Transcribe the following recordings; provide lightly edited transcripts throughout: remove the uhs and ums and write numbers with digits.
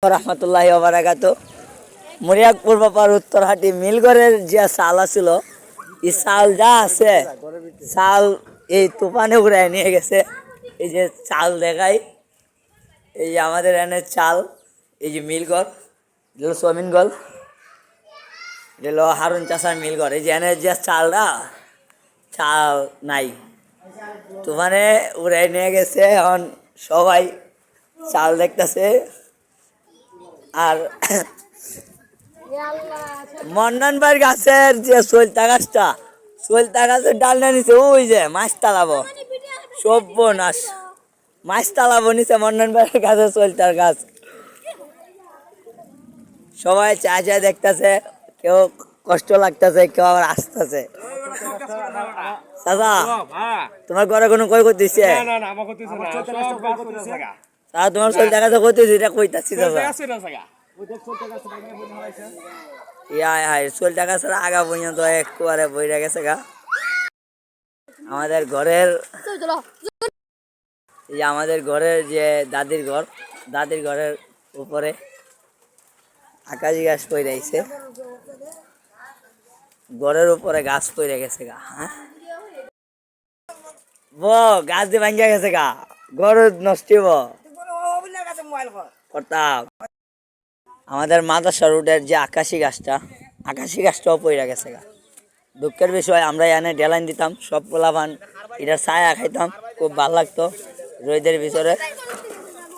রহমতুল্লাহি ওয়া বারাকাতু। মরিয়াকপুর বাপার উত্তরহাটি মিলগড়ের যে চাল আছিল, এই চাল যা আছে, চাল এই তুফানে উড়ায় নিয়ে গেছে। এই যে চাল দেখাই, এই যে আমাদের এনে চাল, এই যে মিলগড়, এটা হলো সমিনগল, এটা হলো হারুন চাষার মিলগড়। এই যে এনে যে চালটা, চাল নাই, তুফানে উড়ায় নিয়ে গেছে। এখন সবাই চাল দেখতেছে। আর মন্ডন ভাইয়ের গাছের যে সলতা গাছের ডালটা নিচে ওই যে মাছ তালাবো, সর্বনাশ, মাছ তালাবো নিচে মন্ডন ভাইয়ের গাছের সলতার গাছ। সবাই চায় চায় দেখতেছে, কেউ কষ্ট লাগতেছে, কেউ আবার আসতেছে। দাদা, তোমার ঘরে কোনো ক্ষয়ক্ষতি দিচ্ছে? তোমার সলতা গাছে ক্ষতি হয়েছে, এটা কইতাছি দাদা। সলতা গাছের আগা পর্যন্ত একবারে বইরা গেছে গা। আমাদের ঘরের যে দাদির ঘরের উপরে আকাশি গাছ পইরাইছে, ঘরের উপরে গাছ পইরে গেছে গা। হ্যাঁ, গাছ দিয়ে ভাঙ্গা গেছে গা, ঘর নষ্ট করতাম। আমাদের মাদ্রাসা রোডের যে আকাশি গাছটাও পইরা গেছে গা। দুঃখের বিষয়, আমরা এনে ডেলাইন দিতাম, সব পোলাপান এটার ছায়া খাইতাম, খুব ভালো লাগতো রোদের ভিতরে।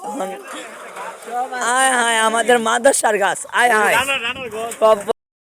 এখন আমাদের মাদ্রাসার গাছ সব